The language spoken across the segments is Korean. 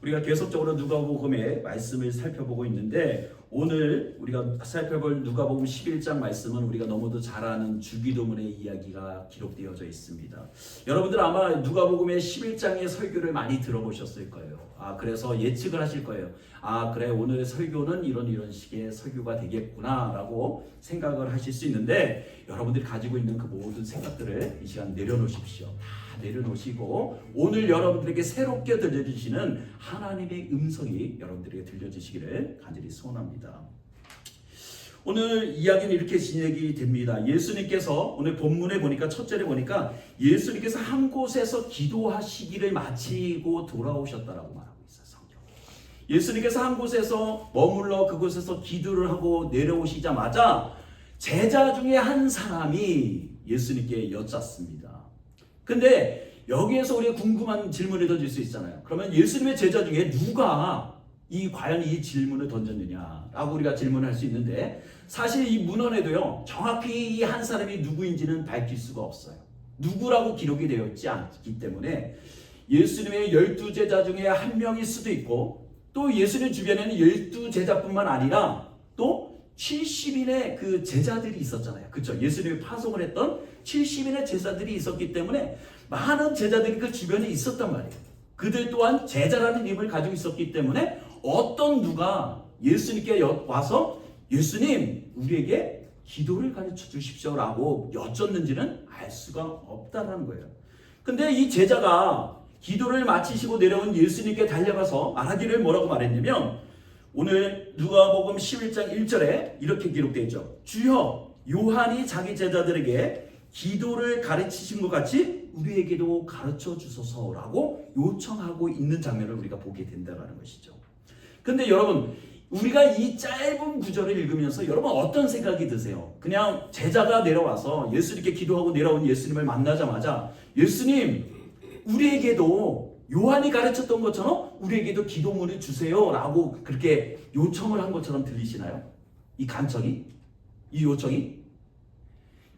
우리가 계속적으로 누가복음의 말씀을 살펴보고 있는데 오늘 우리가 살펴볼 누가복음 11장 말씀은 우리가 너무도 잘 아는 주기도문의 이야기가 기록되어져 있습니다. 여러분들 아마 누가복음의 11장의 설교를 많이 들어보셨을 거예요. 그래서 예측을 하실 거예요. 그래, 오늘의 설교는 이런 식의 설교가 되겠구나 라고 생각을 하실 수 있는데, 여러분들이 가지고 있는 그 모든 생각들을 이 시간 내려놓으십시오. 다 내려놓으시고 오늘 여러분들에게 새롭게 들려주시는 하나님의 음성이 여러분들에게 들려주시기를 간절히 소원합니다. 오늘 이야기는 이렇게 진행이 됩니다. 예수님께서 오늘 본문에 보니까 첫 절에 보니까 예수님께서 한 곳에서 기도하시기를 마치고 돌아오셨다라고 말합니다. 예수님께서 한 곳에서 머물러 그곳에서 기도를 하고 내려오시자마자 제자 중에 한 사람이 예수님께 여쭙습니다. 근데 여기에서 우리가 궁금한 질문을 던질 수 있잖아요. 그러면 예수님의 제자 중에 누가 과연 이 질문을 던졌느냐라고 우리가 질문을 할 수 있는데, 사실 이 문헌에도요 정확히 이 한 사람이 누구인지는 밝힐 수가 없어요. 누구라고 기록이 되어 있지 않기 때문에 예수님의 12제자 중에 한 명일 수도 있고, 또 예수님 주변에는 12제자뿐만 아니라 또 70인의 그 제자들이 있었잖아요. 그렇죠? 예수님이 파송을 했던 70인의 제자들이 있었기 때문에 많은 제자들이 그 주변에 있었단 말이에요. 그들 또한 제자라는 이름을 가지고 있었기 때문에 어떤 누가 예수님께 와서 예수님 우리에게 기도를 가르쳐 주십시오 라고 여쭙는지는 알 수가 없다는 거예요. 근데 이 제자가 기도를 마치시고 내려온 예수님께 달려가서 말하기를 뭐라고 말했냐면, 오늘 누가복음 11장 1절에 이렇게 기록되어 있죠. 주여, 요한이 자기 제자들에게 기도를 가르치신 것 같이 우리에게도 가르쳐 주소서라고 요청하고 있는 장면을 우리가 보게 된다는 것이죠. 근데 여러분, 우리가 이 짧은 구절을 읽으면서 여러분 어떤 생각이 드세요? 그냥 제자가 내려와서 예수님께 기도하고 내려온 예수님을 만나자마자 예수님, 우리에게도 요한이 가르쳤던 것처럼 우리에게도 기도문을 주세요 라고 그렇게 요청을 한 것처럼 들리시나요? 이 간청이? 이 요청이?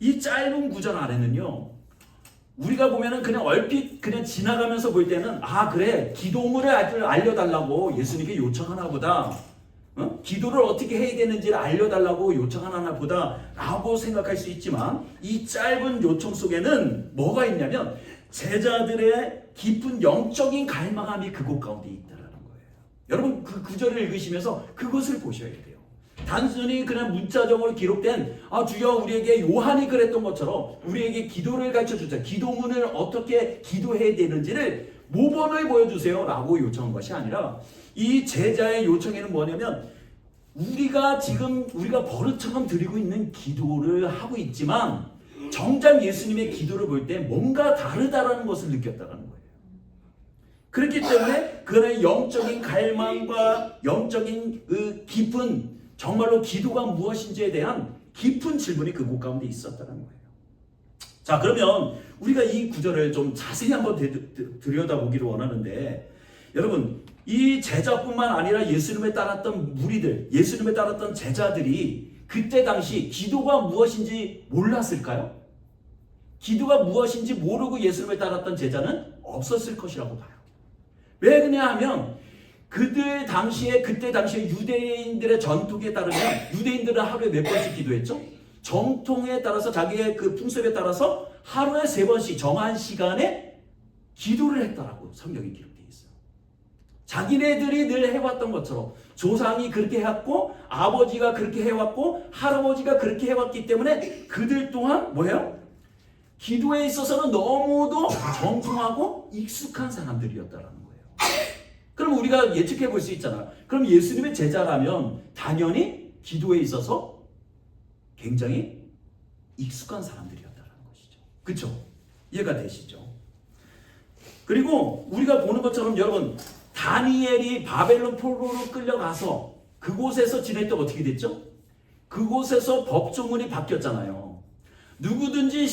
이 짧은 구절 안에는요, 우리가 보면은 그냥 얼핏 그냥 지나가면서 볼 때는 그래, 기도문을 알려달라고 예수님께 요청하나 보다, 기도를 어떻게 해야 되는지를 알려달라고 요청하나 보다 라고 생각할 수 있지만, 이 짧은 요청 속에는 뭐가 있냐면 제자들의 깊은 영적인 갈망함이 그곳 가운데 있다는 거예요. 여러분 그 구절을 읽으시면서 그것을 보셔야 돼요. 단순히 그냥 문자적으로 기록된 주여 우리에게 요한이 그랬던 것처럼 우리에게 기도를 가르쳐주자, 기도문을 어떻게 기도해야 되는지를 모범을 보여주세요 라고 요청한 것이 아니라, 이 제자의 요청에는 뭐냐면 우리가 버릇처럼 드리고 있는 기도를 하고 있지만 정작 예수님의 기도를 볼 때 뭔가 다르다라는 것을 느꼈다는 거예요. 그렇기 때문에 그의 영적인 갈망과 영적인 그 깊은, 정말로 기도가 무엇인지에 대한 깊은 질문이 그곳 가운데 있었다는 거예요. 자, 그러면 우리가 이 구절을 좀 자세히 한번 들여다보기를 원하는데, 여러분 이 제자뿐만 아니라 예수님을 따랐던 무리들, 예수님을 따랐던 제자들이 그때 당시 기도가 무엇인지 몰랐을까요? 기도가 무엇인지 모르고 예수님을 따랐던 제자는 없었을 것이라고 봐요. 왜 그러냐 하면 그때 당시에 유대인들의 전통에 따르면 유대인들은 하루에 몇 번씩 기도했죠? 정통에 따라서, 자기의 그 풍습에 따라서 하루에 3번씩 정한 시간에 기도를 했다라고 성경이 기록되어 있어요. 자기네들이 늘 해왔던 것처럼 조상이 그렇게 해왔고 아버지가 그렇게 해왔고 할아버지가 그렇게 해왔기 때문에 그들 또한 뭐예요? 기도에 있어서는 너무도 정통하고 익숙한 사람들이었다라는 거예요. 그럼 우리가 예측해 볼 수 있잖아요. 그럼 예수님의 제자라면 당연히 기도에 있어서 굉장히 익숙한 사람들이었다는 것이죠. 그렇죠? 이해가 되시죠? 그리고 우리가 보는 것처럼 여러분, 다니엘이 바벨론 포로로 끌려가서 그곳에서 지낼 때 어떻게 됐죠? 그곳에서 법조문이 바뀌었잖아요. 누구든지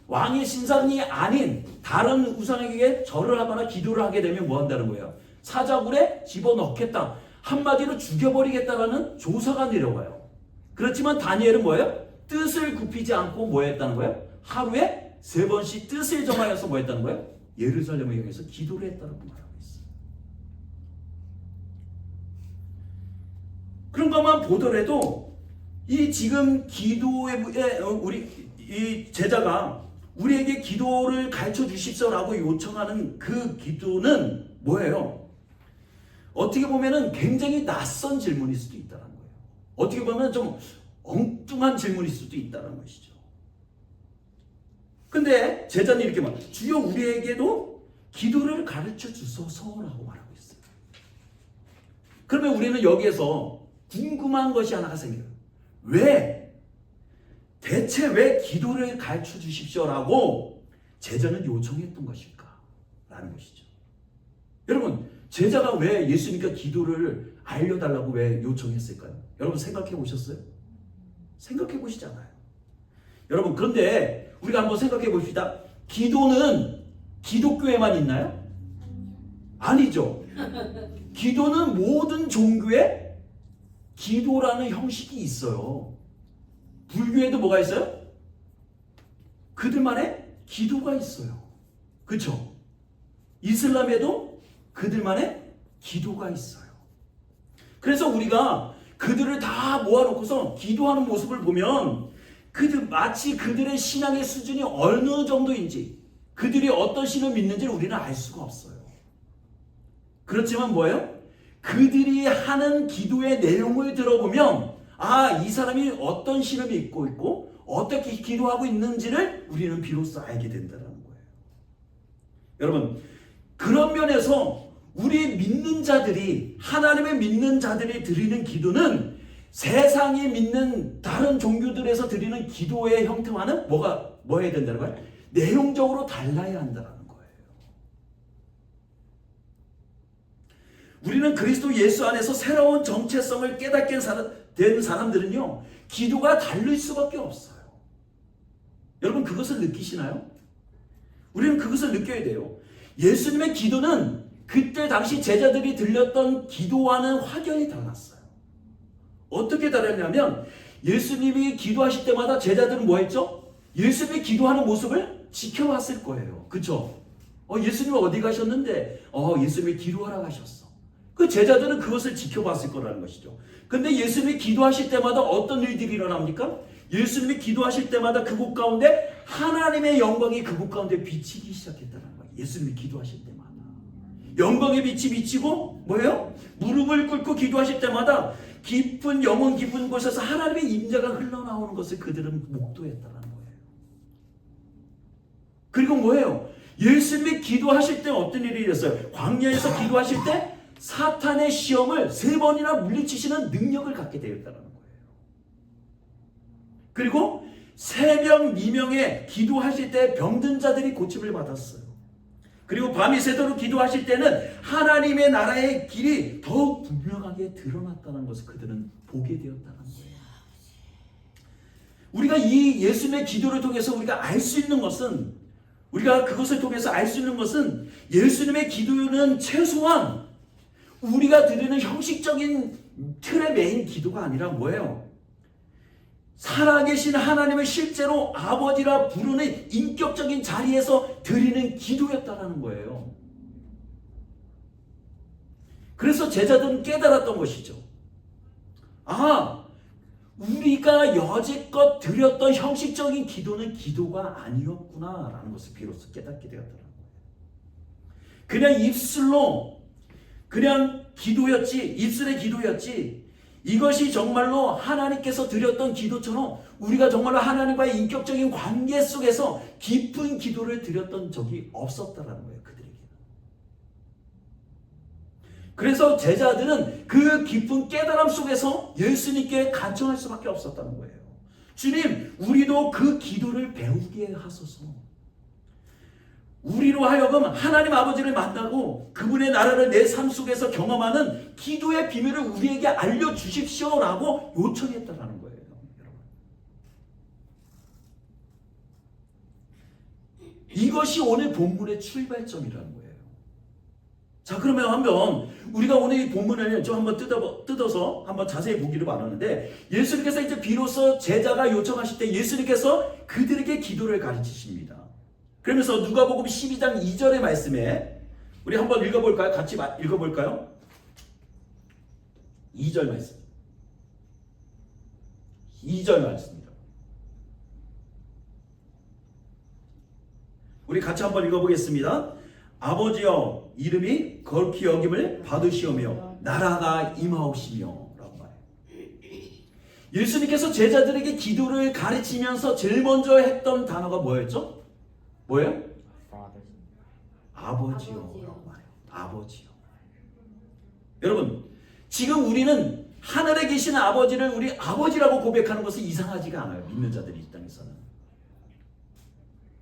왕의 신상이 아닌 다른 우상에게 절을 하거나 기도를 하게 되면 뭐 한다는 거예요? 사자굴에 집어넣겠다, 한마디로 죽여버리겠다라는 조서가 내려와요. 그렇지만 다니엘은 뭐예요? 뜻을 굽히지 않고 뭐 했다는 거예요? 하루에 3번씩 뜻을 정하여서 뭐 했다는 거예요? 예루살렘을 향해서 기도를 했다고 말하고 있어요. 그런 것만 보더라도 이 지금 기도에 우리 이 제자가 우리에게 기도를 가르쳐 주십시오라고 요청하는 그 기도는 뭐예요? 어떻게 보면은 굉장히 낯선 질문일 수도 있다는 거예요. 어떻게 보면 좀 엉뚱한 질문일 수도 있다는 것이죠. 근데 제자는 이렇게 말, 주여 우리에게도 기도를 가르쳐 주소서라고 말하고 있어요. 그러면 우리는 여기에서 궁금한 것이 하나가 생겨요. 대체 왜 기도를 가르쳐 주십시오라고 제자는 요청했던 것일까? 라는 것이죠. 여러분, 제자가 왜 예수님께 기도를 알려달라고 왜 요청했을까요? 여러분 생각해 보셨어요? 생각해 보시잖아요. 여러분, 그런데 우리가 한번 생각해 봅시다. 기도는 기독교에만 있나요? 아니죠. 기도는 모든 종교에 기도라는 형식이 있어요. 불교에도 뭐가 있어요? 그들만의 기도가 있어요. 그렇죠? 이슬람에도 그들만의 기도가 있어요. 그래서 우리가 그들을 다 모아놓고서 기도하는 모습을 보면 마치 그들의 신앙의 수준이 어느 정도인지, 그들이 어떤 신을 믿는지를 우리는 알 수가 없어요. 그렇지만 뭐예요? 그들이 하는 기도의 내용을 들어보면 이 사람이 어떤 신을 믿고 있고 어떻게 기도하고 있는지를 우리는 비로소 알게 된다는 거예요. 여러분, 그런 면에서 우리 믿는 자들이, 하나님의 믿는 자들이 드리는 기도는 세상이 믿는 다른 종교들에서 드리는 기도의 형태와는 뭐 해야 된다는 거예요? 내용적으로 달라야 한다는 거예요. 우리는 그리스도 예수 안에서 새로운 정체성을 깨닫게 된 사람들은요, 기도가 다를 수밖에 없어요. 여러분, 그것을 느끼시나요? 우리는 그것을 느껴야 돼요. 예수님의 기도는 그때 당시 제자들이 들렸던 기도와는 확연히 달랐어요. 어떻게 다르냐면, 예수님이 기도하실 때마다 제자들은 뭐 했죠? 예수님이 기도하는 모습을 지켜봤을 거예요. 그쵸? 예수님은 어디 가셨는데? 예수님이 기도하러 가셨어. 그 제자들은 그것을 지켜봤을 거라는 것이죠. 근데 예수님이 기도하실 때마다 어떤 일들이 일어납니까? 예수님이 기도하실 때마다 그곳 가운데 하나님의 영광이 그곳 가운데 비치기 시작했다는 거예요. 예수님이 기도하실 때마다. 영광의 빛이 비치고 뭐예요? 무릎을 꿇고 기도하실 때마다 깊은 영혼 깊은 곳에서 하나님의 임재가 흘러나오는 것을 그들은 목도했다는 거예요. 그리고 뭐예요? 예수님이 기도하실 때 어떤 일이 일어났어요? 광야에서 기도하실 때 사탄의 시험을 3번이나 물리치시는 능력을 갖게 되었다는 거예요. 그리고 새벽 미명에 기도하실 때 병든 자들이 고침을 받았어요. 그리고 밤이 새도록 기도하실 때는 하나님의 나라의 길이 더욱 분명하게 드러났다는 것을 그들은 보게 되었다는 거예요. 우리가 이 예수님의 기도를 통해서 우리가 알 수 있는 것은, 우리가 그것을 통해서 알 수 있는 것은, 예수님의 기도는 최소한 우리가 드리는 형식적인 틀에 매인 기도가 아니라 뭐예요? 살아계신 하나님을 실제로 아버지라 부르는 인격적인 자리에서 드리는 기도였다는 거예요. 그래서 제자들은 깨달았던 것이죠. 우리가 여지껏 드렸던 형식적인 기도는 기도가 아니었구나라는 것을 비로소 깨닫게 되었다는 거예요. 그냥 입술로 그냥 기도였지, 입술의 기도였지, 이것이 정말로 하나님께서 드렸던 기도처럼 우리가 정말로 하나님과의 인격적인 관계 속에서 깊은 기도를 드렸던 적이 없었다라는 거예요, 그들에게는. 그래서 제자들은 그 깊은 깨달음 속에서 예수님께 간청할 수밖에 없었다는 거예요. 주님, 우리도 그 기도를 배우게 하소서. 우리로 하여금 하나님 아버지를 만나고 그분의 나라를 내 삶 속에서 경험하는 기도의 비밀을 우리에게 알려주십시오라고 요청했다는 거예요. 여러분. 이것이 오늘 본문의 출발점이라는 거예요. 자, 그러면 한번 우리가 오늘 이 본문을 좀 한번 뜯어서 한번 자세히 보기를 바라는데, 예수님께서 이제 비로소 제자가 요청하실 때 예수님께서 그들에게 기도를 가르치십니다. 그러면서 누가복음 12장 2절의 말씀에 우리 한번 읽어볼까요? 같이 읽어볼까요? 2절 말씀. 2절 말씀입니다. 우리 같이 한번 읽어보겠습니다. 아버지여 이름이 거룩히 여김을 받으시오며 나라가 임하옵시며 라고 말해요. 예수님께서 제자들에게 기도를 가르치면서 제일 먼저 했던 단어가 뭐였죠? 뭐예요? 아버지요 라고 말해요. 아버지요. 여러분 지금 우리는 하늘에 계신 아버지를 우리 아버지라고 고백하는 것은 이상하지가 않아요. 믿는 자들이 이 땅에서는.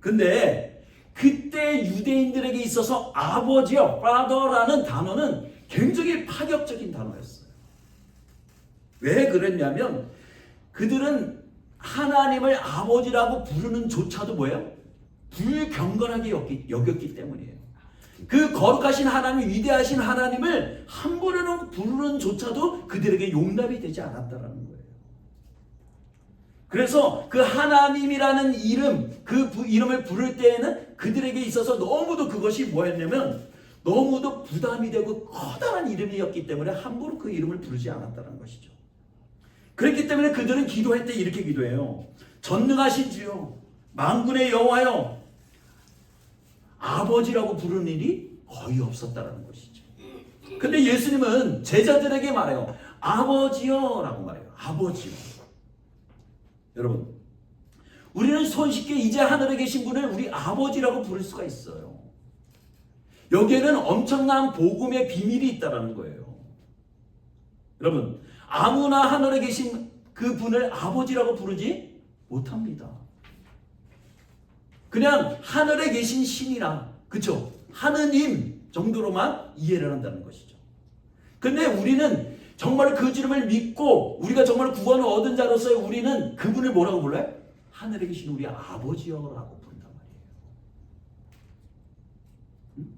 근데 그때 유대인들에게 있어서 아버지요, father라는 단어는 굉장히 파격적인 단어였어요. 왜 그랬냐면 그들은 하나님을 아버지라고 부르는 조차도 뭐예요? 불경건하게 여겼기 때문이에요. 그 거룩하신 하나님, 위대하신 하나님을 함부로 부르는 조차도 그들에게 용납이 되지 않았다라는 거예요. 그래서 그 하나님이라는 이름, 그 이름을 부를 때에는 그들에게 있어서 너무도 그것이 뭐였냐면 너무도 부담이 되고 커다란 이름이었기 때문에 함부로 그 이름을 부르지 않았다는 것이죠. 그렇기 때문에 그들은 기도할 때 이렇게 기도해요. 전능하신 주여, 만군의 여호와여, 아버지라고 부르는 일이 거의 없었다는 것이죠. 근데 예수님은 제자들에게 말해요. 아버지요 라고 말해요. 아버지요. 여러분 우리는 손쉽게 이제 하늘에 계신 분을 우리 아버지라고 부를 수가 있어요. 여기에는 엄청난 복음의 비밀이 있다는 거예요. 여러분 아무나 하늘에 계신 그 분을 아버지라고 부르지 못합니다. 그냥 하늘에 계신 신이나 그쵸? 하느님 정도로만 이해를 한다는 것이죠. 근데 우리는 정말 그 이름을 믿고 우리가 정말 구원을 얻은 자로서의 우리는 그분을 뭐라고 불러요? 하늘에 계신 우리 아버지여라고 부른단 말이에요.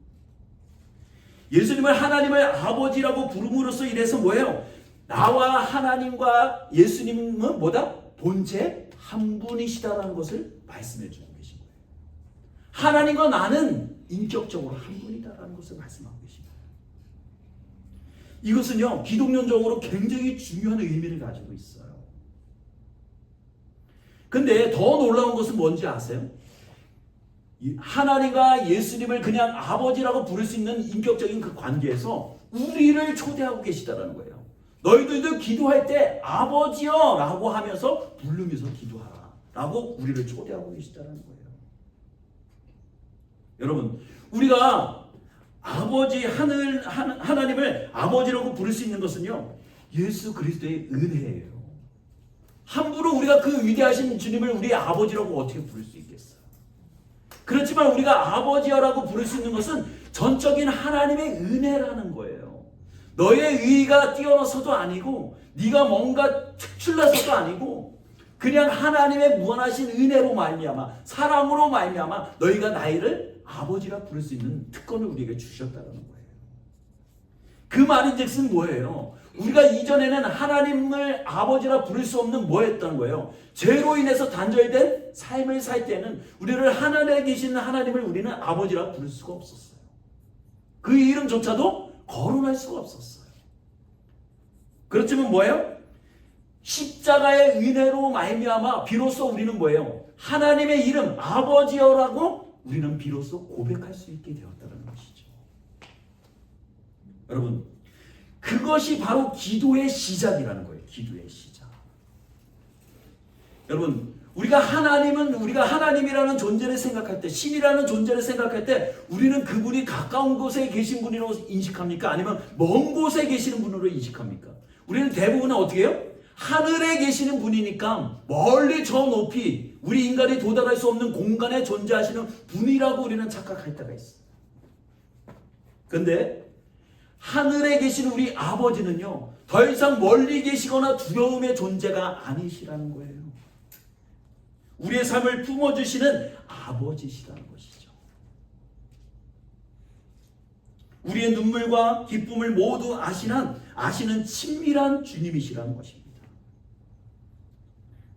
예수님을 하나님을 아버지라고 부름으로써 이래서 뭐예요? 나와 하나님과 예수님은 뭐다? 본체 한 분이시다라는 것을 말씀해 주고 계신 거예요. 하나님과 나는 인격적으로 한 분이다라는 것을 말씀하고 계십니다. 이것은요 기독론적으로 굉장히 중요한 의미를 가지고 있어요. 근데 더 놀라운 것은 뭔지 아세요? 하나님과 예수님을 그냥 아버지라고 부를 수 있는 인격적인 그 관계에서 우리를 초대하고 계시다라는 거예요. 너희들도 기도할 때 아버지여 라고 하면서 부르면서 기도하라 라고 우리를 초대하고 계시다라는 거예요. 여러분 우리가 아버지 하나님을 아버지라고 부를 수 있는 것은요 예수 그리스도의 은혜예요. 함부로 우리가 그 위대하신 주님을 우리 아버지라고 어떻게 부를 수 있겠어요? 그렇지만 우리가 아버지라고 부를 수 있는 것은 전적인 하나님의 은혜라는 거예요. 너의 의의가 뛰어나서도 아니고 네가 뭔가 특출나서도 아니고 그냥 하나님의 무한하신 은혜로 말미암아 사랑으로 말미암아 너희가 나이를 아버지라 부를 수 있는 특권을 우리에게 주셨다는 거예요. 그 말인즉슨 뭐예요? 우리가 이전에는 하나님을 아버지라 부를 수 없는 뭐였던 거예요? 죄로 인해서 단절된 삶을 살 때는 우리를 하늘에 계시는 하나님을 우리는 아버지라 부를 수가 없었어요. 그 이름조차도 거론할 수가 없었어요. 그렇지만 뭐예요? 십자가의 은혜로 말미암아 비로소 우리는 뭐예요? 하나님의 이름 아버지여라고 우리는 비로소 고백할 수 있게 되었다는 것이죠. 여러분 그것이 바로 기도의 시작이라는 거예요. 기도의 시작. 여러분 우리가 하나님이라는 존재를 생각할 때 신이라는 존재를 생각할 때 우리는 그분이 가까운 곳에 계신 분으로 인식합니까? 아니면 먼 곳에 계시는 분으로 인식합니까? 우리는 대부분은 어떻게 해요? 하늘에 계시는 분이니까 멀리 저 높이 우리 인간이 도달할 수 없는 공간에 존재하시는 분이라고 우리는 착각할 때가 있어요. 그런데 하늘에 계신 우리 아버지는요 더 이상 멀리 계시거나 두려움의 존재가 아니시라는 거예요. 우리의 삶을 품어주시는 아버지시라는 것이죠. 우리의 눈물과 기쁨을 모두 아시는 친밀한 주님이시라는 것입니다.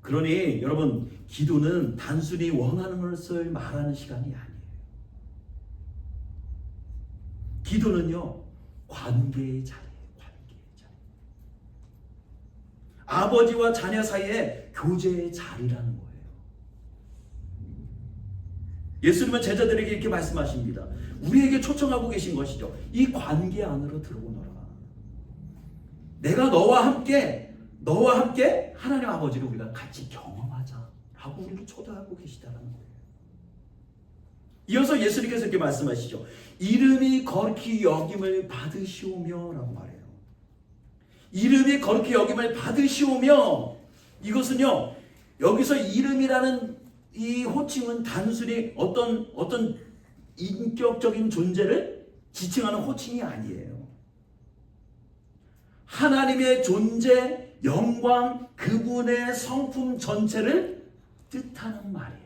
그러니 여러분 기도는 단순히 원하는 것을 말하는 시간이 아니에요. 기도는요 관계의 자리예요. 관계의 자리. 아버지와 자녀 사이에 교제의 자리라는 거예요. 예수님은 제자들에게 이렇게 말씀하십니다. 우리에게 초청하고 계신 것이죠. 이 관계 안으로 들어오너라. 내가 너와 함께 하나님 아버지를 우리가 같이 경험하자라고 우리를 초대하고 계시다는 거예요. 이어서 예수님께서 이렇게 말씀하시죠. 이름이 거룩히 여김을 받으시오며 라고 말해요. 이름이 거룩히 여김을 받으시오며, 이것은요, 여기서 이름이라는 이 호칭은 단순히 어떤 인격적인 존재를 지칭하는 호칭이 아니에요. 하나님의 존재, 영광, 그분의 성품 전체를 뜻하는 말이에요.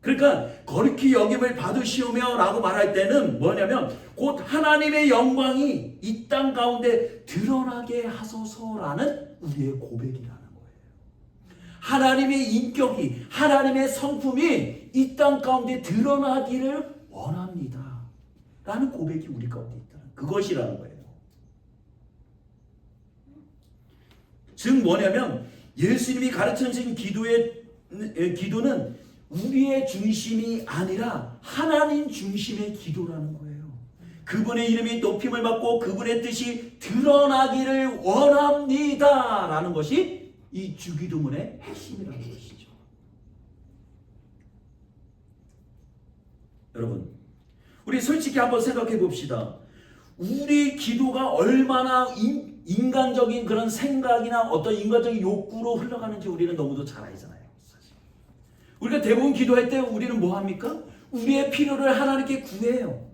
그러니까 거룩히 여김을 받으시오며 라고 말할 때는 뭐냐면 곧 하나님의 영광이 이 땅 가운데 드러나게 하소서라는 우리의 고백이라는 거예요. 하나님의 인격이, 하나님의 성품이 이 땅 가운데 드러나기를 원합니다 라는 고백이 우리 가운데 있다는 그것이라는 거예요. 즉 뭐냐면 예수님이 가르쳐주신 기도는 우리의 중심이 아니라 하나님 중심의 기도라는 거예요. 그분의 이름이 높임을 받고 그분의 뜻이 드러나기를 원합니다 라는 것이 이 주기도문의 핵심이라는 것이죠. 여러분, 우리 솔직히 한번 생각해 봅시다. 우리 기도가 얼마나 인간적인 그런 생각이나 어떤 인간적인 욕구로 흘러가는지 우리는 너무도 잘 알잖아요. 사실. 우리가 대부분 기도할 때 우리는 뭐 합니까? 우리의 필요를 하나님께 구해요.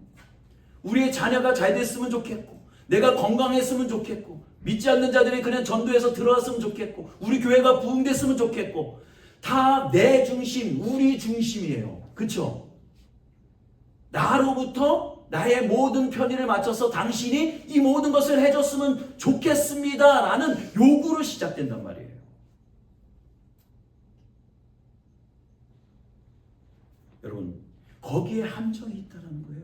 우리의 자녀가 잘 됐으면 좋겠고, 내가 건강했으면 좋겠고, 믿지 않는 자들이 그냥 전도해서 들어왔으면 좋겠고, 우리 교회가 부흥됐으면 좋겠고, 다 내 중심, 우리 중심이에요. 그렇죠? 나로부터 나의 모든 편의를 맞춰서 당신이 이 모든 것을 해줬으면 좋겠습니다 라는 요구로 시작된단 말이에요. 여러분, 거기에 함정이 있다는 거예요.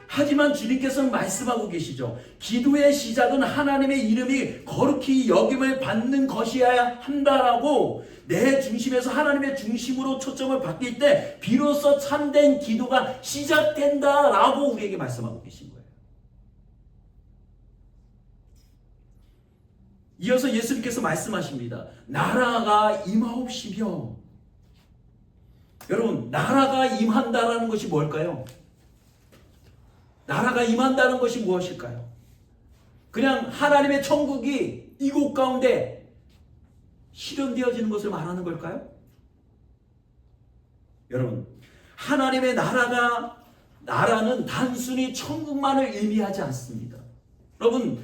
하지만 주님께서는 말씀하고 계시죠. 기도의 시작은 하나님의 이름이 거룩히 여김을 받는 것이어야 한다라고, 내 중심에서 하나님의 중심으로 초점을 바뀔 때 비로소 참된 기도가 시작된다라고 우리에게 말씀하고 계신 거예요. 이어서 예수님께서 말씀하십니다. 나라가 임하옵시며. 여러분, 나라가 임한다라는 것이 뭘까요? 나라가 임한다는 것이 무엇일까요? 그냥 하나님의 천국이 이곳 가운데 실현되어지는 것을 말하는 걸까요? 여러분, 하나님의 나라는 단순히 천국만을 의미하지 않습니다. 여러분,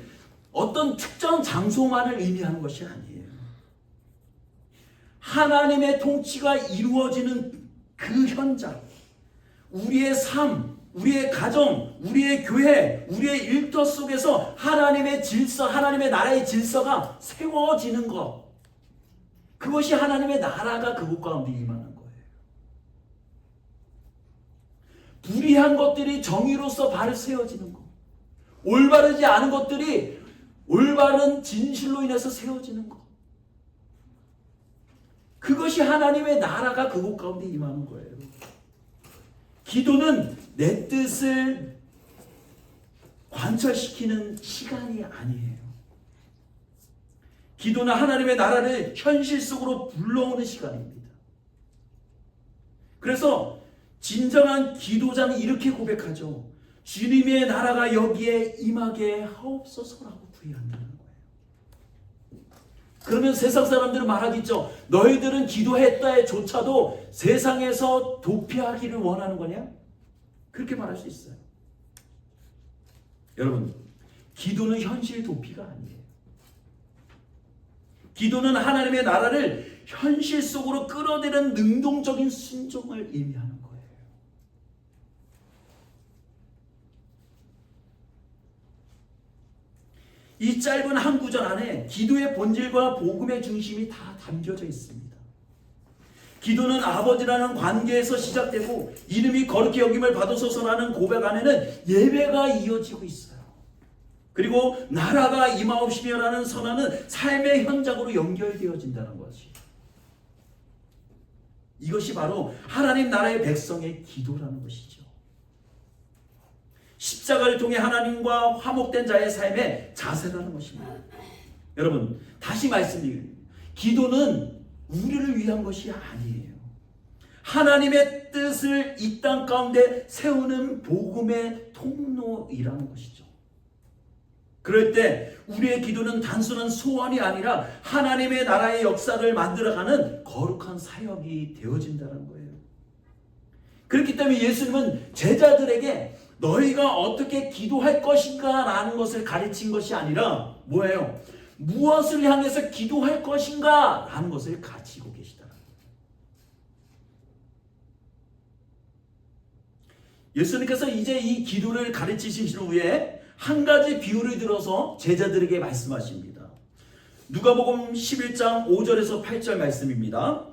어떤 특정 장소만을 의미하는 것이 아니에요. 하나님의 통치가 이루어지는 그 현장, 우리의 삶, 우리의 가정, 우리의 교회, 우리의 일터 속에서 하나님의 질서, 하나님의 나라의 질서가 세워지는 것, 그것이 하나님의 나라가 그곳 가운데 임하는 거예요. 불의한 것들이 정의로서 바로 세워지는 것, 올바르지 않은 것들이 올바른 진실로 인해서 세워지는 것, 그것이 하나님의 나라가 그곳 가운데 임하는 거예요. 기도는 내 뜻을 관철시키는 시간이 아니에요. 기도는 하나님의 나라를 현실 속으로 불러오는 시간입니다. 그래서 진정한 기도자는 이렇게 고백하죠. 주님의 나라가 여기에 임하게 하옵소서라고 구해한다는 거예요. 그러면 세상 사람들은 말하겠죠. 너희들은 기도했다에조차도 세상에서 도피하기를 원하는 거냐? 그렇게 말할 수 있어요. 여러분, 기도는 현실 도피가 아니에요. 기도는 하나님의 나라를 현실 속으로 끌어들이는 능동적인 순종을 의미하는 거예요. 이 짧은 한 구절 안에 기도의 본질과 복음의 중심이 다 담겨져 있습니다. 기도는 아버지라는 관계에서 시작되고 이름이 거룩히 여김을 받으소서라는 고백 안에는 예배가 이어지고 있어요. 그리고 나라가 임하옵시며라는 선언은 삶의 현장으로 연결되어진다는 것이. 이것이 바로 하나님 나라의 백성의 기도라는 것이죠. 십자가를 통해 하나님과 화목된 자의 삶의 자세라는 것입니다. 여러분, 다시 말씀드립니다. 기도는 우리를 위한 것이 아니에요. 하나님의 뜻을 이 땅 가운데 세우는 복음의 통로이라는 것이죠. 그럴 때 우리의 기도는 단순한 소원이 아니라 하나님의 나라의 역사를 만들어가는 거룩한 사역이 되어진다는 거예요. 그렇기 때문에 예수님은 제자들에게 너희가 어떻게 기도할 것인가 라는 것을 가르친 것이 아니라 뭐예요? 무엇을 향해서 기도할 것인가 라는 것을 가르치고 계시다. 예수님께서 이제 이 기도를 가르치신 후에 한 가지 비유를 들어서 제자들에게 말씀하십니다. 누가복음 11장 5절에서 8절 말씀입니다.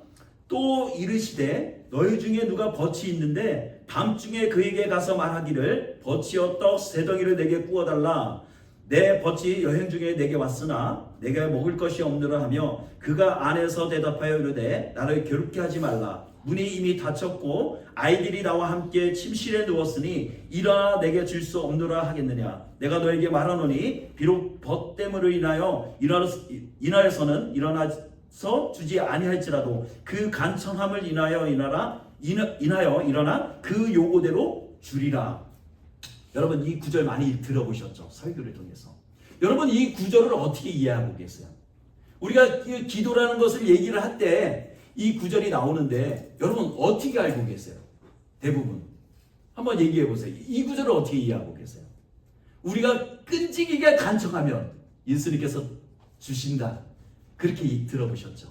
또 이르시되 너희 중에 누가 덫이 있는데 밤중에 그에게 가서 말하기를 덫이여 떡 세 덩이를 내게 구워달라. 내 덫이 여행 중에 내게 왔으나 내가 먹을 것이 없느라 하며 그가 안에서 대답하여 이르되 나를 괴롭게 하지 말라. 문이 이미 닫혔고 아이들이 나와 함께 침실에 누웠으니 일어나 내게 줄 수 없느라 하겠느냐. 내가 너에게 말하노니 비록 벗됨으로 인하여서는 일어나서 주지 아니할지라도 그 간청함을 인하여 일어나 그 요구대로 주리라. 여러분, 이 구절 많이 들어보셨죠? 설교를 통해서. 여러분, 이 구절을 어떻게 이해하고 계세요? 우리가 기도라는 것을 얘기를 할 때 이 구절이 나오는데 여러분 어떻게 알고 계세요? 대부분 한번 얘기해 보세요. 이 구절을 어떻게 이해하고 계세요? 우리가 끈질기게 간청하면 예수님께서 주신다, 그렇게 들어보셨죠?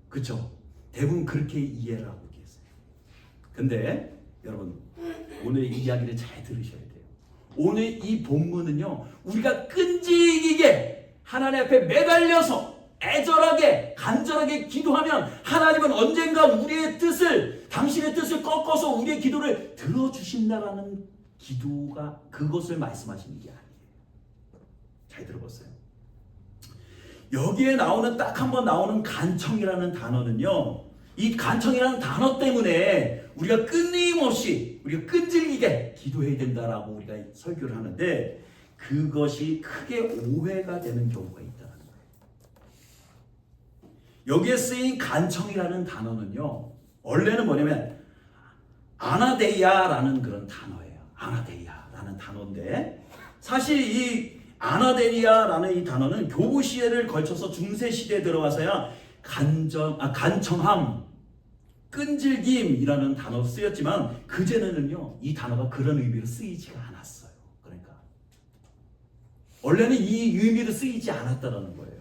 그렇죠? 대부분 그렇게 이해를 하고 계세요. 근데 여러분, 오늘 이 이야기를 잘 들으셔야 돼요. 오늘 이 본문은요, 우리가 끈질기게 하나님 앞에 매달려서 애절하게 간절하게 기도하면 하나님은 언젠가 우리의 뜻을, 당신의 뜻을 꺾어서 우리의 기도를 들어주신다라는 기도가, 그것을 말씀하시는 게 아니에요. 잘 들어보세요. 여기에 나오는, 딱 한 번 나오는 간청이라는 단어는요, 이 간청이라는 단어 때문에 우리가 끊임없이, 우리가 끈질기게 기도해야 된다라고 우리가 설교를 하는데, 그것이 크게 오해가 되는 경우가 있다는 거예요. 여기에 쓰인 간청이라는 단어는요, 원래는 뭐냐면 아나데이아라는 그런 단어예요. 아나데이아라는 단어인데, 사실 이 아나데이아라는 이 단어는 교부 시대를 걸쳐서 중세 시대에 들어와서야 간청함, 끈질김이라는 단어로 쓰였지만 그전에는요, 이 단어가 그런 의미로 쓰이지가 않았어요. 그러니까 원래는 이 의미로 쓰이지 않았다는 거예요.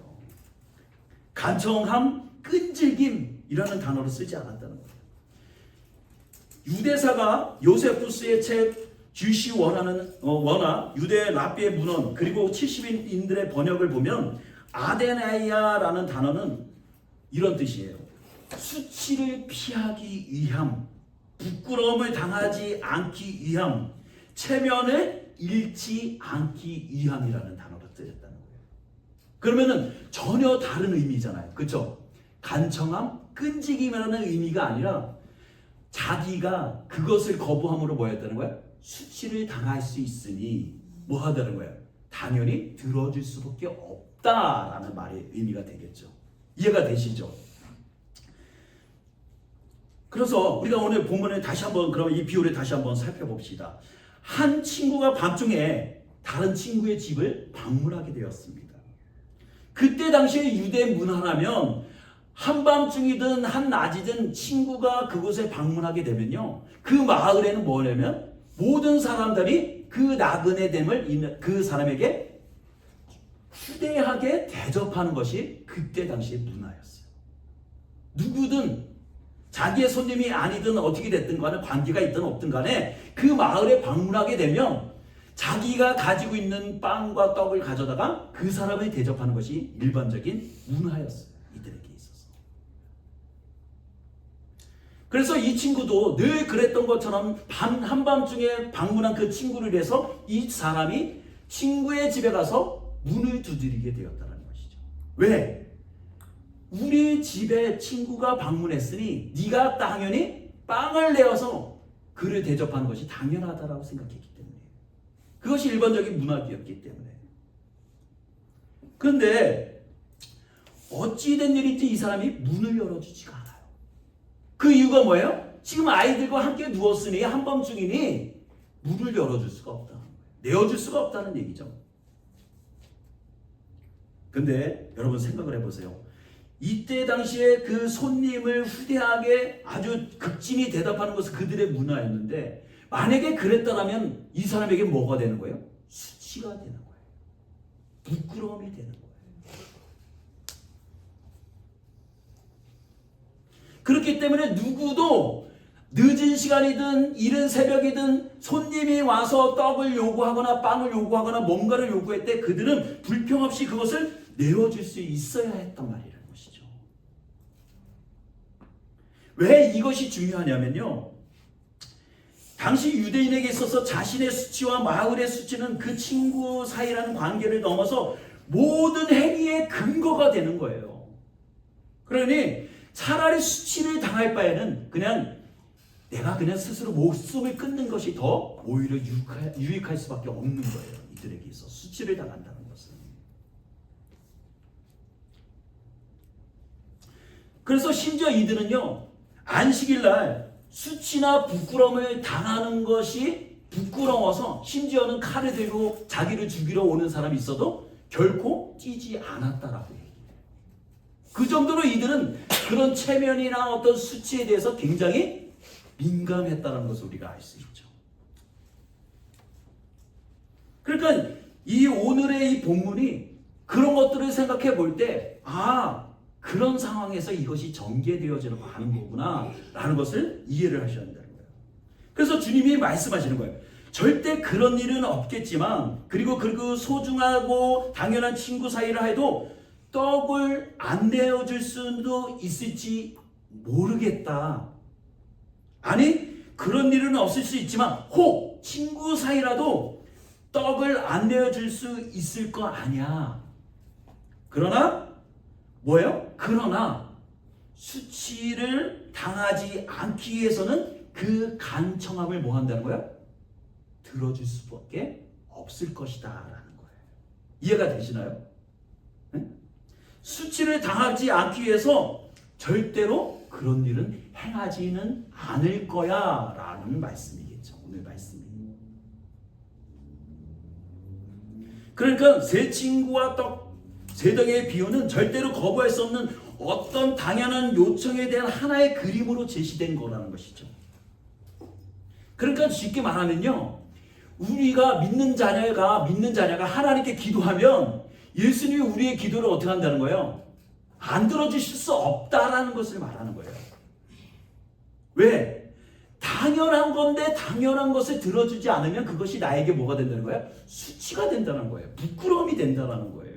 간청함, 끈질김이라는 단어로 쓰지 않았다는 거예요. 유대사가 요세푸스의 책 주시 원화, 유대 랍비의 문헌, 그리고 70인들의 번역을 보면 아데나이아라는 단어는 이런 뜻이에요. 수치를 피하기 위함, 부끄러움을 당하지 않기 위함, 체면을 잃지 않기 위함이라는 단어로 쓰였다는 거예요. 그러면은 전혀 다른 의미잖아요. 그렇죠? 간청함, 끈질김이라는 의미가 아니라 자기가 그것을 거부함으로 뭐 했다는 거예요? 수치를 당할 수 있으니 뭐 하다는 거예요? 당연히 들어줄 수밖에 없다라는 말의 의미가 되겠죠. 이해가 되시죠? 그래서 우리가 오늘 본문을 다시 한번, 그럼 이 비유를 다시 한번 살펴봅시다. 한 친구가 밤중에 다른 친구의 집을 방문하게 되었습니다. 그때 당시에 유대 문화라면 한밤중이든 한낮이든 친구가 그곳에 방문하게 되면요, 그 마을에는 뭐냐면 모든 사람들이 그 나그네 됨을 그 사람에게 후대하게 대접하는 것이 그때 당시의 문화였어요. 누구든 자기의 손님이 아니든 어떻게 됐든 간에, 관계가 있든 없든 간에 그 마을에 방문하게 되면 자기가 가지고 있는 빵과 떡을 가져다가 그 사람을 대접하는 것이 일반적인 문화였어요. 이들에게 있어서. 그래서 이 친구도 늘 그랬던 것처럼 한밤중에 방문한 그 친구를 위해서 이 사람이 친구의 집에 가서 문을 두드리게 되었다는 것이죠. 왜? 우리 집에 친구가 방문했으니 네가 당연히 빵을 내어서 그를 대접하는 것이 당연하다라고 생각했기 때문에, 그것이 일반적인 문화였기 때문에. 그런데 어찌된 일인지 이 사람이 문을 열어주지가 않아요. 그 이유가 뭐예요? 지금 아이들과 함께 누웠으니 한밤중이니 문을 열어줄 수가 없다는 거예요. 내어줄 수가 없다는 얘기죠. 근데 여러분 생각을 해보세요. 이때 당시에 그 손님을 후대하게 아주 극진히 대답하는 것은 그들의 문화였는데, 만약에 그랬다면 이 사람에게 뭐가 되는 거예요? 수치가 되는 거예요. 부끄러움이 되는 거예요. 그렇기 때문에 누구도 늦은 시간이든 이른 새벽이든 손님이 와서 떡을 요구하거나 빵을 요구하거나 뭔가를 요구할 때 그들은 불평 없이 그것을 내어줄 수 있어야 했단 말이라는 것이죠. 왜 이것이 중요하냐면요, 당시 유대인에게 있어서 자신의 수치와 마을의 수치는 그 친구 사이라는 관계를 넘어서 모든 행위의 근거가 되는 거예요. 그러니 차라리 수치를 당할 바에는 그냥 내가 그냥 스스로 목숨을 끊는 것이 더 오히려 유익할 수밖에 없는 거예요. 이들에게 있어 수치를 당한다는 것은. 그래서 심지어 이들은요, 안식일 날 수치나 부끄러움을 당하는 것이 부끄러워서 심지어는 칼을 들고 자기를 죽이러 오는 사람이 있어도 결코 뛰지 않았다라고 해요. 그 정도로 이들은 그런 체면이나 어떤 수치에 대해서 굉장히 민감했다는 것을 우리가 알 수 있죠. 그러니까 이 오늘의 이 본문이 그런 것들을 생각해 볼 때, 그런 상황에서 이것이 전개되어지는 하는 거구나 라는 것을 이해를 하셔야 한다는 거예요. 그래서 주님이 말씀하시는 거예요. 절대 그런 일은 없겠지만, 그리고 그 소중하고 당연한 친구 사이라 해도 떡을 안 내어줄 수도 있을지 모르겠다. 아니, 그런 일은 없을 수 있지만 혹 친구 사이라도 떡을 안 내어줄 수 있을 거 아니야. 그러나 뭐예요? 그러나 수치를 당하지 않기 위해서는 그 간청함을 뭐 한다는 거예요? 들어줄 수밖에 없을 것이다 라는 거예요. 이해가 되시나요? 수치를 당하지 않기 위해서 절대로 그런 일은 행하지는 않을 거야 라는 말씀이겠죠. 오늘 말씀이. 그러니까 새 친구와 떡, 세 덩이의 비유는 절대로 거부할 수 없는 어떤 당연한 요청에 대한 하나의 그림으로 제시된 거라는 것이죠. 그러니까 쉽게 말하면요, 우리가 믿는 자녀가 하나님께 기도하면 예수님이 우리의 기도를 어떻게 한다는 거예요? 안 들어주실 수 없다라는 것을 말하는 거예요. 왜? 당연한 건데 당연한 것을 들어주지 않으면 그것이 나에게 뭐가 된다는 거예요? 수치가 된다는 거예요. 부끄러움이 된다는 거예요.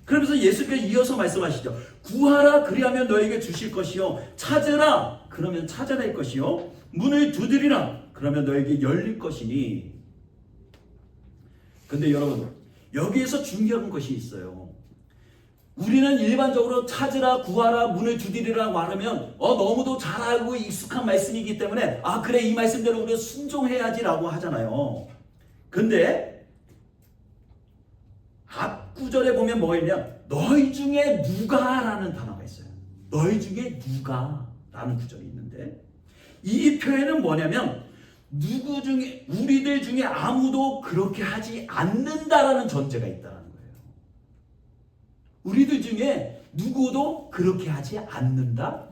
그러면서 예수께서 이어서 말씀하시죠. 구하라 그리하면 너에게 주실 것이요, 찾으라 그러면 찾아낼 것이요, 문을 두드리라 그러면 너에게 열릴 것이니. 근데 여러분, 여기에서 중요한 것이 있어요. 우리는 일반적으로 찾으라, 구하라, 문을 두드리라 말하면 너무도 잘 알고 익숙한 말씀이기 때문에 그래, 이 말씀대로 우리가 순종해야지라고 하잖아요. 근데 앞구절에 보면 뭐가 있냐, 너희 중에 누가라는 단어가 있어요. 너희 중에 누가라는 구절이 있는데, 이 표현은 뭐냐면 우리들 중에 아무도 그렇게 하지 않는다라는 전제가 있다는 거예요. 우리들 중에 누구도 그렇게 하지 않는다?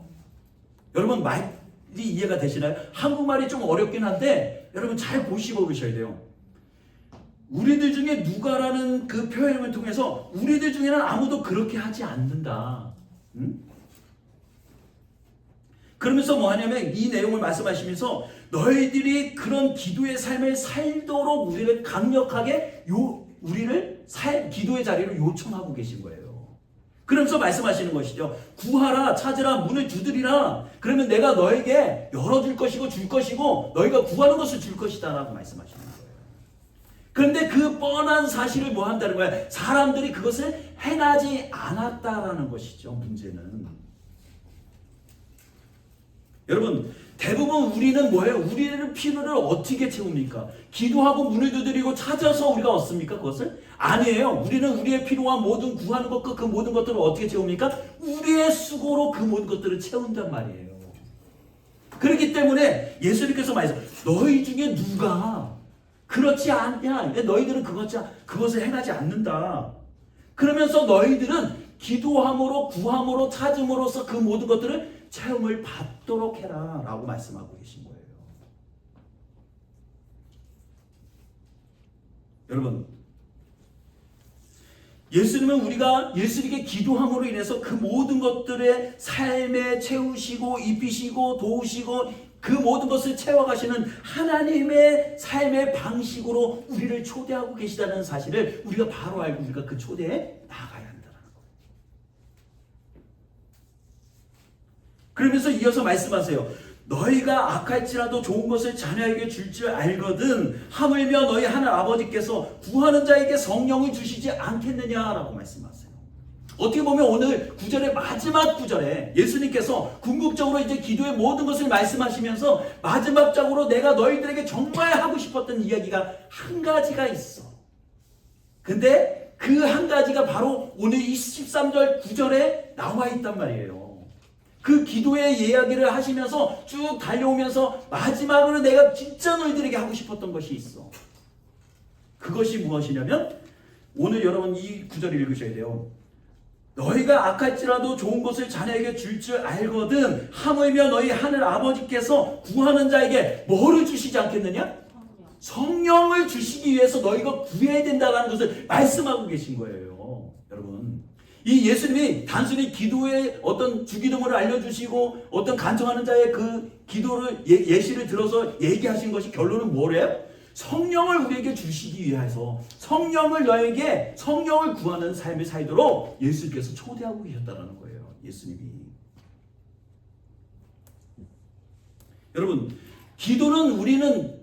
여러분 말이 이해가 되시나요? 한국말이 좀 어렵긴 한데 여러분 잘 보시고 보셔야 돼요. 우리들 중에 누가라는 그 표현을 통해서 우리들 중에는 아무도 그렇게 하지 않는다. 그러면서 뭐 하냐면 이 내용을 말씀하시면서 너희들이 그런 기도의 삶을 살도록 우리를 강력하게 기도의 자리로 요청하고 계신 거예요. 그러면서 말씀하시는 것이죠. 구하라, 찾으라, 문을 두드리라. 그러면 내가 너에게 열어줄 것이고 줄 것이고 너희가 구하는 것을 줄 것이다 라고 말씀하시는 거예요. 그런데 그 뻔한 사실을 뭐 한다는 거야? 사람들이 그것을 행하지 않았다라는 것이죠. 문제는. 여러분, 대부분 우리는 뭐예요? 우리는 필요를 어떻게 채웁니까? 기도하고 문을 두드리고 찾아서 우리가 얻습니까? 그것을? 아니에요. 우리는 우리의 필요와 모든 구하는 것과 그 모든 것들을 어떻게 채웁니까? 우리의 수고로 그 모든 것들을 채운단 말이에요. 그렇기 때문에 예수님께서 말씀하셨어요. 너희 중에 누가 그렇지 않냐? 너희들은 그것을 행하지 않는다. 그러면서 너희들은 기도함으로 구함으로 찾음으로써 그 모든 것들을 체험을 받도록 해라 라고 말씀하고 계신 거예요. 여러분, 예수님은 우리가 예수님께 기도함으로 인해서 그 모든 것들의 삶에 채우시고 입히시고 도우시고 그 모든 것을 채워가시는 하나님의 삶의 방식으로 우리를 초대하고 계시다는 사실을 우리가 바로 알고 우리가 그 초대에 나가야 한다는 거예요. 그러면서 이어서 말씀하세요. 너희가 악할지라도 좋은 것을 자녀에게 줄 줄 알거든 하물며 너희 하늘 아버지께서 구하는 자에게 성령을 주시지 않겠느냐라고 말씀하세요. 어떻게 보면 오늘 구절의 마지막 구절에 예수님께서 궁극적으로 이제 기도의 모든 것을 말씀하시면서 마지막적으로 내가 너희들에게 정말 하고 싶었던 이야기가 한 가지가 있어. 근데 그 한 가지가 바로 오늘 이 13절 9절에 나와 있단 말이에요. 그 기도의 이야기를 하시면서 쭉 달려오면서 마지막으로 내가 진짜 너희들에게 하고 싶었던 것이 있어. 그것이 무엇이냐면 오늘 여러분 이 구절을 읽으셔야 돼요. 너희가 악할지라도 좋은 것을 자녀에게 줄 줄 알거든 하물며 너희 하늘 아버지께서 구하는 자에게 뭐를 주시지 않겠느냐? 성령을 주시기 위해서 너희가 구해야 된다는 것을 말씀하고 계신 거예요. 여러분, 이 예수님이 단순히 기도의 어떤 주기도문을 알려주시고 어떤 간청하는 자의 그 기도를 예시를 들어서 얘기하신 것이 결론은 뭐래요? 성령을 우리에게 주시기 위해서 성령을 구하는 삶을 살도록 예수님께서 초대하고 계셨다는 거예요. 예수님이. 여러분, 기도는 우리는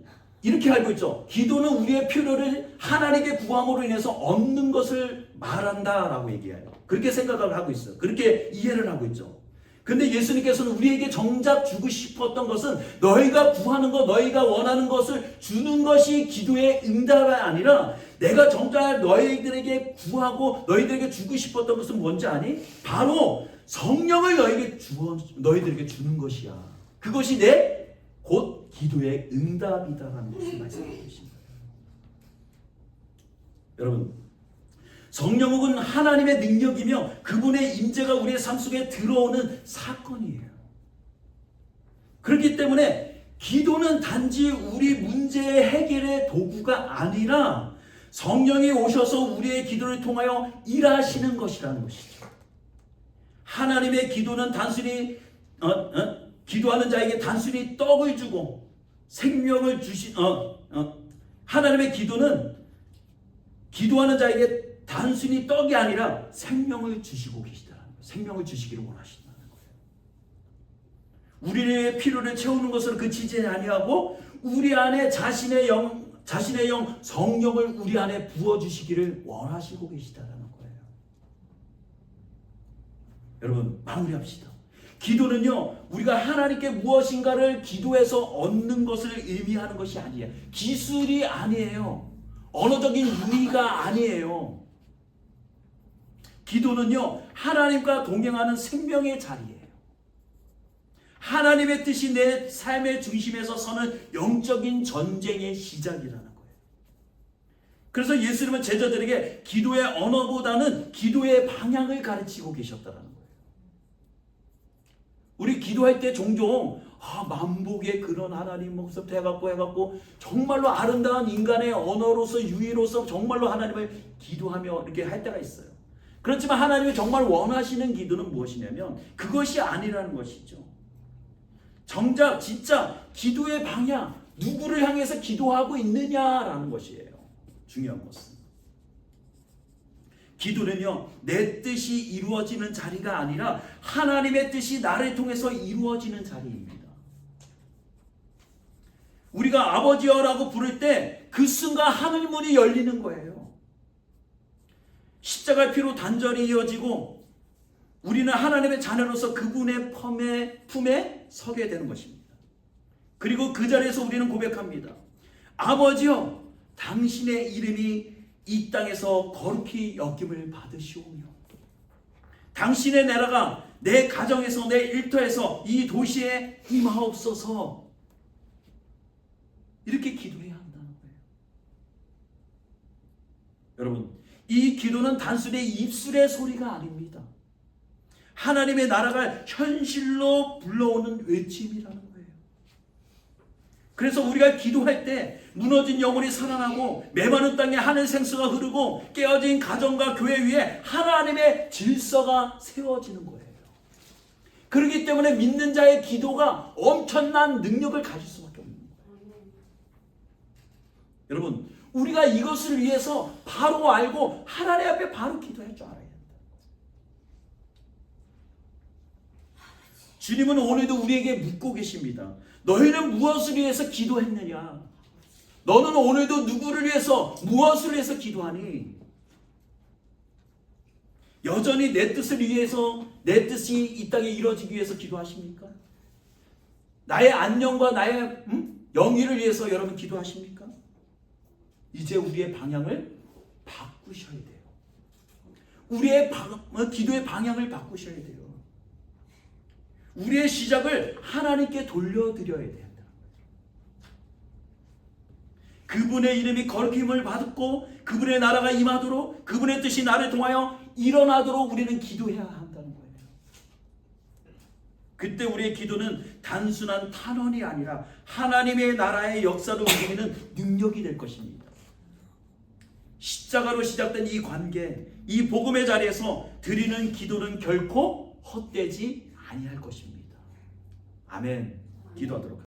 이렇게 알고 있죠. 기도는 우리의 필요를 하나님께 구함으로 인해서 얻는 것을 말한다라고 얘기해요. 그렇게 생각을 하고 있어요. 그렇게 이해를 하고 있죠. 근데 예수님께서는 우리에게 정작 주고 싶었던 것은 너희가 구하는 것, 너희가 원하는 것을 주는 것이 기도의 응답이 아니라 내가 정작 너희들에게 구하고 너희들에게 주고 싶었던 것은 뭔지 아니? 바로 성령을 너희들에게 주는 것이야. 그것이 곧 기도의 응답이다라는 것을 말씀하고 계신 거예요. 여러분, 성령은 하나님의 능력이며 그분의 임재가 우리의 삶 속에 들어오는 사건이에요. 그렇기 때문에 기도는 단지 우리 문제의 해결의 도구가 아니라 성령이 오셔서 우리의 기도를 통하여 일하시는 것이라는 것이죠. 하나님의 기도는 단순히 기도하는 자에게 단순히 떡을 주고 생명을 하나님의 기도는 기도하는 자에게 단순히 떡이 아니라 생명을 주시고 계시다는 거예요. 생명을 주시기를 원하신다는 거예요. 우리의 필요를 채우는 것으로 그치지 아니하고 우리 안에 자신의 영 성령을 우리 안에 부어주시기를 원하시고 계시다는 거예요. 여러분, 마무리합시다. 기도는요, 우리가 하나님께 무엇인가를 기도해서 얻는 것을 의미하는 것이 아니에요. 기술이 아니에요. 언어적인 유의가 아니에요. 기도는요, 하나님과 동행하는 생명의 자리예요. 하나님의 뜻이 내 삶의 중심에서 서는 영적인 전쟁의 시작이라는 거예요. 그래서 예수님은 제자들에게 기도의 언어보다는 기도의 방향을 가르치고 계셨다는 거예요. 우리 기도할 때 종종 만복의 그런 하나님 모습 해갖고 정말로 아름다운 인간의 언어로서 유의로서 정말로 하나님을 기도하며 이렇게 할 때가 있어요. 그렇지만 하나님이 정말 원하시는 기도는 무엇이냐면 그것이 아니라는 것이죠. 정작 진짜 기도의 방향, 누구를 향해서 기도하고 있느냐라는 것이에요. 중요한 것은. 기도는요, 내 뜻이 이루어지는 자리가 아니라 하나님의 뜻이 나를 통해서 이루어지는 자리입니다. 우리가 아버지여라고 부를 때 그 순간 하늘 문이 열리는 거예요. 십자가의 피로 단절이 이어지고 우리는 하나님의 자녀로서 그분의 품에 서게 되는 것입니다. 그리고 그 자리에서 우리는 고백합니다. 아버지여, 당신의 이름이 이 땅에서 거룩히 여김을 받으시오며 당신의 나라가 내 가정에서 내 일터에서 이 도시에 임하옵소서. 이렇게 기도해야 한다는 거예요. 여러분, 이 기도는 단순히 입술의 소리가 아닙니다. 하나님의 나라가 현실로 불러오는 외침이라는 거예요. 그래서 우리가 기도할 때 무너진 영혼이 살아나고 메마른 땅에 하늘 생수가 흐르고 깨어진 가정과 교회 위에 하나님의 질서가 세워지는 거예요. 그렇기 때문에 믿는 자의 기도가 엄청난 능력을 가질 수밖에 없는 거예요. 여러분, 우리가 이것을 위해서 바로 알고 하나님 앞에 바로 기도할 줄 알아야 합니다. 주님은 오늘도 우리에게 묻고 계십니다. 너희는 무엇을 위해서 기도했느냐? 너는 오늘도 누구를 위해서 무엇을 위해서 기도하니? 여전히 내 뜻을 위해서, 내 뜻이 이 땅에 이루어지기 위해서 기도하십니까? 나의 안녕과 나의 영위를 위해서 여러분 기도하십니까? 이제 우리의 방향을 바꾸셔야 돼요. 우리의 기도의 방향을 바꾸셔야 돼요. 우리의 시작을 하나님께 돌려드려야 된다는 거예요. 그분의 이름이 거룩히 힘을 받고 그분의 나라가 임하도록, 그분의 뜻이 나를 통하여 일어나도록 우리는 기도해야 한다는 거예요. 그때 우리의 기도는 단순한 탄원이 아니라 하나님의 나라의 역사를 움직이는 능력이 될 것입니다. 십자가로 시작된 이 관계, 이 복음의 자리에서 드리는 기도는 결코 헛되지 아니할 것입니다. 아멘. 기도하도록